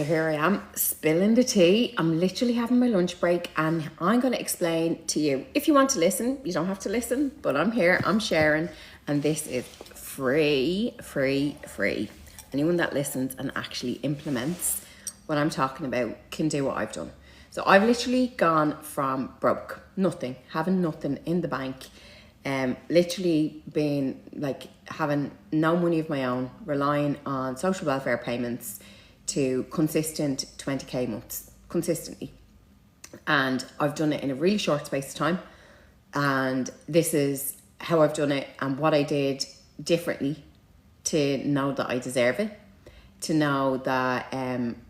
So here I am, spilling the tea. I'm literally having my lunch break and I'm going to explain to you. If you want to listen, you don't have to listen, but I'm here, I'm sharing, and this is free. Anyone that listens and actually implements what I'm talking about can do what I've done. So I've literally gone from broke, nothing, having nothing in the bank, literally being like having no money of my own, relying on social welfare payments, to consistent 20k months, consistently. And I've done it in a really short space of time. And this is how I've done it and what I did differently to know that I deserve it, to know that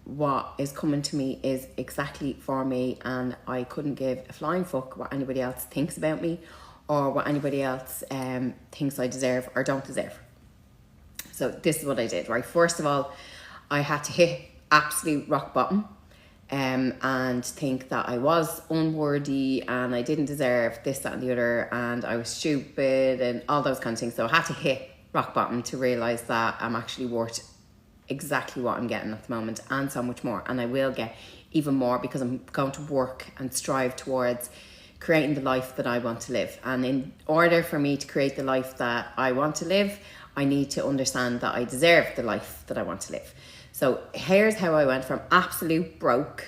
what is coming to me is exactly for me, and I couldn't give a flying fuck what anybody else thinks about me or what anybody else thinks I deserve or don't deserve. So this is what I did, right? First of all, I had to hit absolute rock bottom and think that I was unworthy and I didn't deserve this, that and the other, and I was stupid and all those kind of things. So I had to hit rock bottom to realise that I'm actually worth exactly what I'm getting at the moment and so much more. And I will get even more because I'm going to work and strive towards creating the life that I want to live. And in order for me to create the life that I want to live, I need to understand that I deserve the life that I want to live. So here's how I went from absolute broke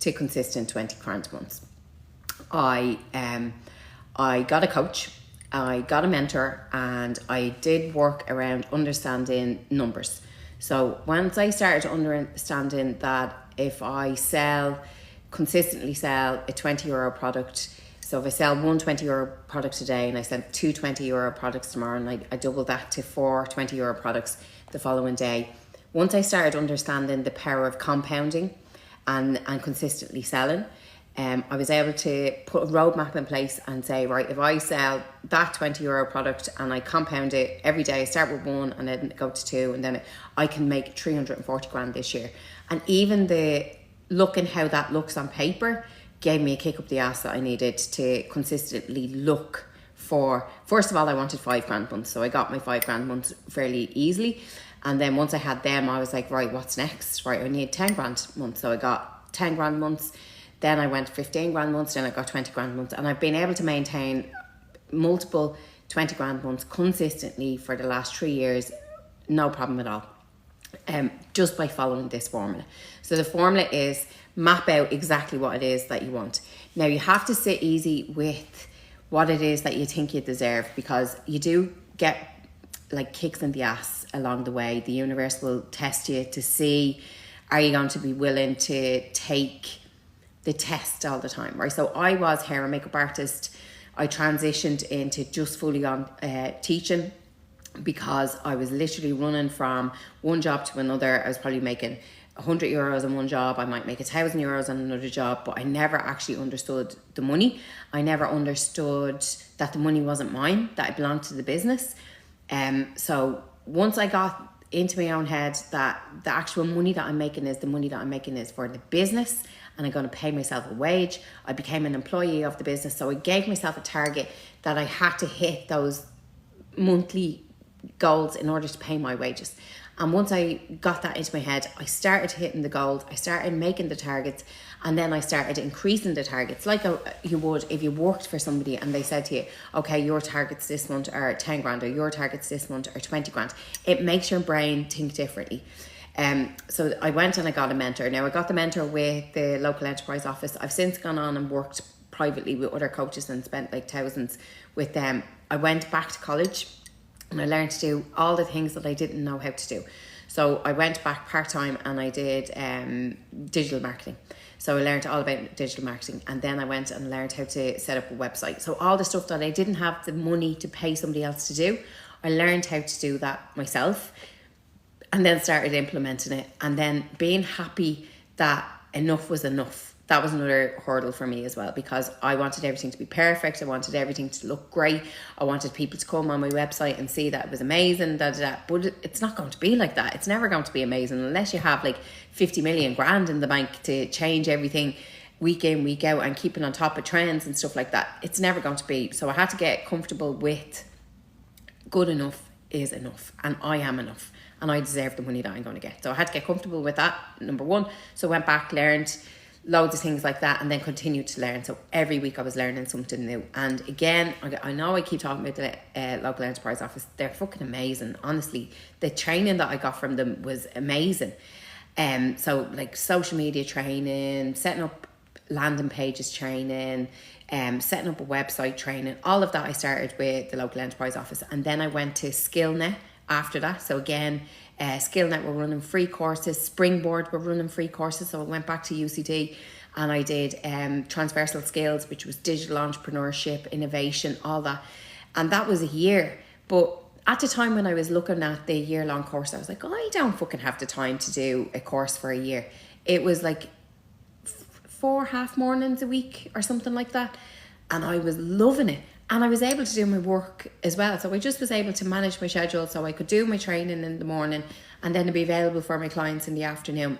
to consistent 20 grand months. I got a coach, I got a mentor, and I did work around understanding numbers. So once I started understanding that if I consistently sell a 20 euro product, so if I sell one 20 euro product today and I sell two 20 euro products tomorrow, and I double that to four 20 euro products the following day. Once I started understanding the power of compounding and consistently selling, I was able to put a roadmap in place and say, right, if I sell that 20 euro product and I compound it every day, I start with one and then go to two, and then I can make 340 grand this year. And even looking how that looks on paper gave me a kick up the ass that I needed to consistently look for. First of all, I wanted 5 grand months, so I got my 5 grand months fairly easily. And then once I had them, I was like, right, what's next? Right, I need 10 grand months. So I got 10 grand months. Then I went 15 grand months. Then I got 20 grand months. And I've been able to maintain multiple 20 grand months consistently for the last 3 years. No problem at all. Just by following this formula. So the formula is map out exactly what it is that you want. Now you have to sit easy with what it is that you think you deserve, because you do get like kicks in the ass along the way. The universe will test you to see, are you going to be willing to take the test all the time, right? So I was hair and makeup artist. I transitioned into just fully on teaching, because I was literally running from one job to another. I was probably making 100 euros in one job. I might make 1,000 euros on another job, but I never actually understood the money. I never understood that the money wasn't mine, that it belonged to the business. So once I got into my own head that the actual money that I'm making is the money that I'm making is for the business, and I'm going to pay myself a wage, I became an employee of the business. So I gave myself a target that I had to hit those monthly goals in order to pay my wages. And once I got that into my head, I started hitting the goals, I started making the targets, and then I started increasing the targets like you would if you worked for somebody and they said to you, okay, your targets this month are 10 grand, or your targets this month are 20 grand. It makes your brain think differently. So I went and I got a mentor. Now I got the mentor with the local enterprise office. I've since gone on and worked privately with other coaches and spent like thousands with them. I went back to college and I learned to do all the things that I didn't know how to do. So I went back part-time and I did digital marketing. So I learned all about digital marketing, and then I went and learned how to set up a website. So all the stuff that I didn't have the money to pay somebody else to do, I learned how to do that myself, and then started implementing it, and then being happy that enough was enough. That was another hurdle for me as well, because I wanted everything to be perfect. I wanted everything to look great. I wanted people to come on my website and see that it was amazing, but it's not going to be like that. It's never going to be amazing unless you have like 50 million grand in the bank to change everything week in, week out, and keeping on top of trends and stuff like that. It's never going to be. So I had to get comfortable with good enough is enough, and I am enough, and I deserve the money that I'm going to get. So I had to get comfortable with that, number one. So I went back, learned loads of things like that, and then continued to learn. So every week I was learning something new. And again, I know I keep talking about the local enterprise office. They're fucking amazing. Honestly, the training that I got from them was amazing. So like social media training, setting up landing pages training, setting up a website training, all of that I started with the local enterprise office. And then I went to Skillnet after that. So again, Skillnet were running free courses, Springboard were running free courses. So I went back to UCD and I did transversal skills, which was digital entrepreneurship, innovation, all that. And that was a year. But at the time when I was looking at the year-long course, I was like, I don't fucking have the time to do a course for a year. It was like 4 half mornings a week or something like that. And I was loving it. And I was able to do my work as well. So I just was able to manage my schedule so I could do my training in the morning and then be available for my clients in the afternoon.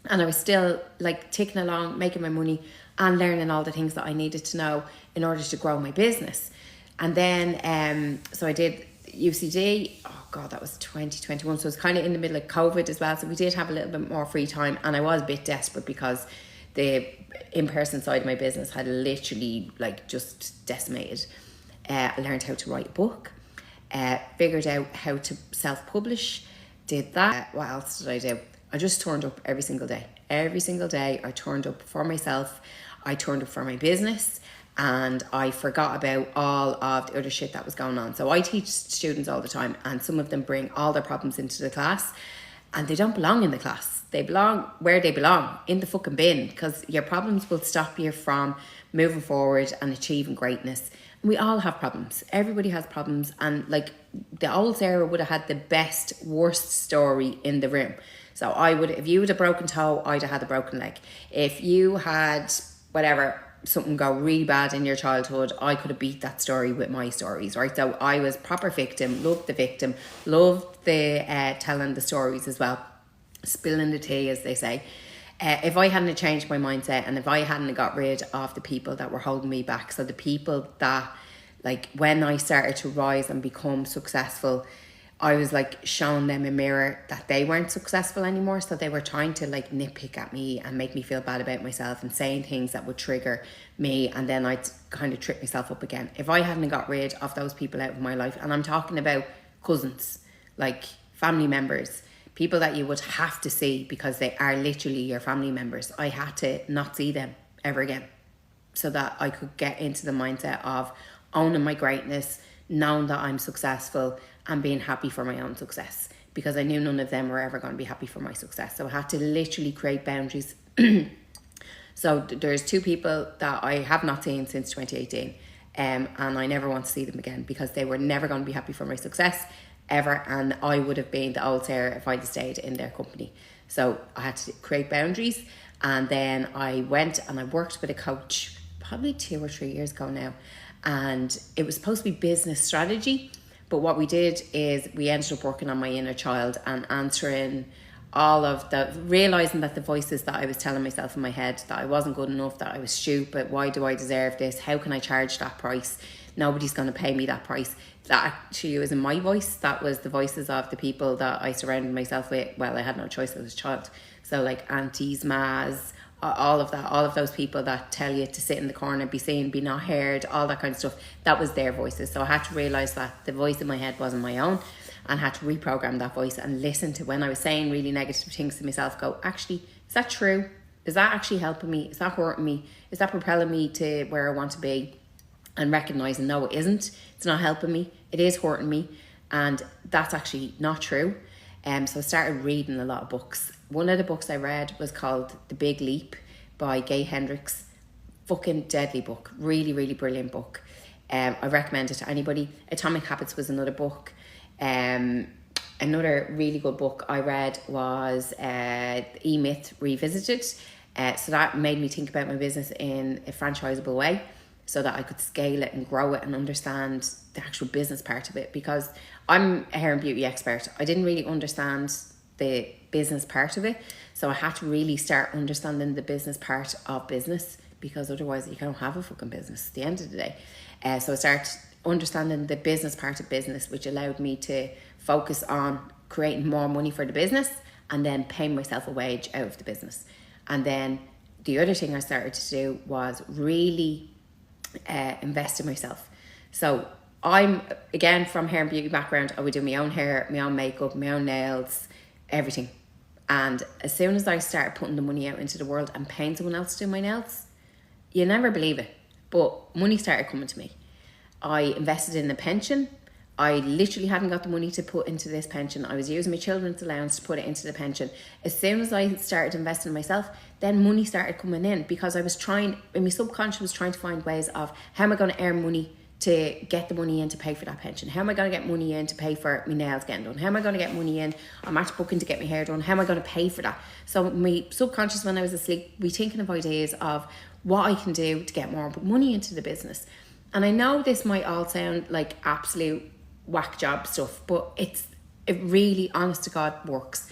And I was still like ticking along, making my money and learning all the things that I needed to know in order to grow my business. And then, so I did UCD, oh God, that was 2021. So it was kind of in the middle of COVID as well. So we did have a little bit more free time, and I was a bit desperate because the in-person side of my business had literally like just decimated. I learned how to write a book, figured out how to self-publish, did that. What else did I do? I just turned up every single day. Every single day I turned up for myself. I turned up for my business, and I forgot about all of the other shit that was going on. So I teach students all the time, and some of them bring all their problems into the class, and they don't belong in the class. They belong where they belong, in the fucking bin, because your problems will stop you from moving forward and achieving greatness. And we all have problems. Everybody has problems. And like the old Sarah would have had the best, worst story in the room. So I would, if you had a broken toe, I'd have had a broken leg. If you had whatever, something go really bad in your childhood, I could have beat that story with my stories, right? So I was proper victim, loved the telling the stories as well. Spilling the tea, as they say. If I hadn't changed my mindset, and if I hadn't got rid of the people that were holding me back, so the people that, like, when I started to rise and become successful, I was like showing them a mirror that they weren't successful anymore. So they were trying to like nitpick at me and make me feel bad about myself and saying things that would trigger me, and then I'd kind of trip myself up again. If I hadn't got rid of those people out of my life, and I'm talking about cousins, like family members, people that you would have to see because they are literally your family members, I had to not see them ever again so that I could get into the mindset of owning my greatness, knowing that I'm successful and being happy for my own success, because I knew none of them were ever going to be happy for my success. So I had to literally create boundaries. So there's 2 people that I have not seen since 2018, and I never want to see them again because they were never going to be happy for my success ever, and I would have been the old Sarah if I'd stayed in their company. So I had to create boundaries, and then I went and I worked with a coach probably 2 or 3 years ago now, and it was supposed to be business strategy, but what we did is we ended up working on my inner child and answering all of the, realizing that the voices that I was telling myself in my head, that I wasn't good enough, that I was stupid, why do I deserve this, how can I charge that price, nobody's going to pay me that price. That actually wasn't my voice. That was the voices of the people that I surrounded myself with. Well, I had no choice as a child. So like aunties, mas, all of that, all of those people that tell you to sit in the corner, be seen, be not heard, all that kind of stuff. That was their voices. So I had to realise that the voice in my head wasn't my own, and had to reprogram that voice and listen to when I was saying really negative things to myself, go, actually, is that true? Is that actually helping me? Is that hurting me? Is that propelling me to where I want to be? And recognising, no, it isn't. It's not helping me. It is hurting me. And that's actually not true. So I started reading a lot of books. One of the books I read was called The Big Leap by Gay Hendricks. Fucking deadly book. Really, really brilliant book. I recommend it to anybody. Atomic Habits was another book. Another really good book I read was E-Myth Revisited. So that made me think about my business in a franchisable way, so that I could scale it and grow it and understand the actual business part of it, because I'm a hair and beauty expert. I didn't really understand the business part of it. So I had to really start understanding the business part of business, because otherwise you can't have a fucking business at the end of the day. So I started understanding the business part of business, which allowed me to focus on creating more money for the business and then paying myself a wage out of the business. And then the other thing I started to do was really invest in myself. So I'm, again, from hair and beauty background. I would do my own hair, my own makeup, my own nails, everything. And as soon as I started putting the money out into the world and paying someone else to do my nails, you'll never believe it, but money started coming to me. I invested in a pension. I literally hadn't got the money to put into this pension. I was using my children's allowance to put it into the pension. As soon as I started investing in myself, then money started coming in, because I was trying, in my subconscious was trying to find ways of, how am I going to earn money to get the money in to pay for that pension? How am I going to get money in to pay for my nails getting done? How am I going to get money in? I'm actually booking to get my hair done. How am I going to pay for that? So my subconscious, when I was asleep, we thinking of ideas of what I can do to get more money into the business. And I know this might all sound like absolute whack job stuff, but it really, honest to God, works.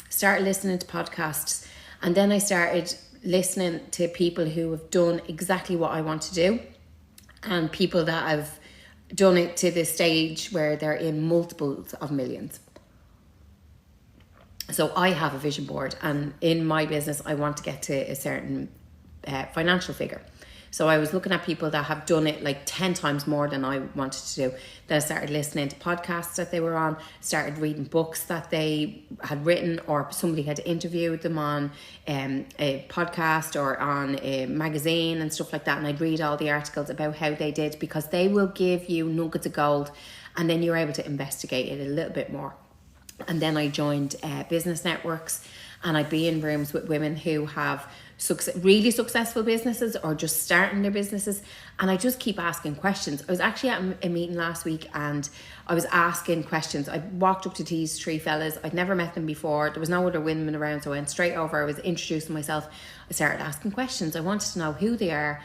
Started listening to podcasts, and then I started listening to people who have done exactly what I want to do, and people that have done it to the stage where they're in multiples of millions. So I have a vision board, and in my business I want to get to a certain financial figure. So I was looking at people that have done it like 10 times more than I wanted to do. Then I started listening to podcasts that they were on, started reading books that they had written, or somebody had interviewed them on a podcast or on a magazine and stuff like that. And I'd read all the articles about how they did, because they will give you nuggets of gold, and then you're able to investigate it a little bit more. And then I joined business networks, and I'd be in rooms with women who have really successful businesses or just starting their businesses, and I just keep asking questions. I was actually at a meeting last week, and I was asking questions. I walked up to these three fellas. I'd never met them before. There was no other women around, so I went straight over. I was introducing myself. I started asking questions. I wanted to know who they are,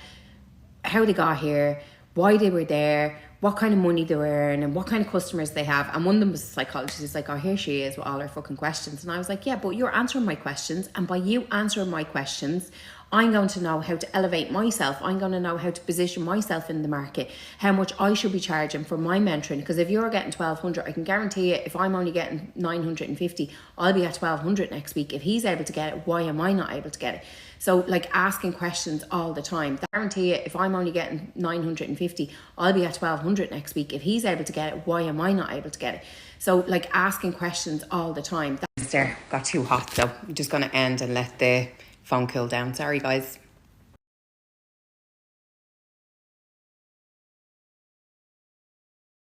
how they got here, why they were there, what kind of money they were earning, what kind of customers they have. And one of them was a psychologist. He's like, oh, here she is with all her fucking questions. And I was like, yeah, but you're answering my questions. And by you answering my questions, I'm going to know how to elevate myself. I'm going to know how to position myself in the market, how much I should be charging for my mentoring. Because if you're getting 1,200, I can guarantee you, if I'm only getting 950, I'll be at 1,200 next week. If he's able to get it, why am I not able to get it? So like asking questions all the time. I guarantee you, if I'm only getting 950, I'll be at 1,200 next week. If he's able to get it, why am I not able to get it? So like asking questions all the time. That's there. Got too hot, so I'm just going to end and let the phone cool down. Sorry guys.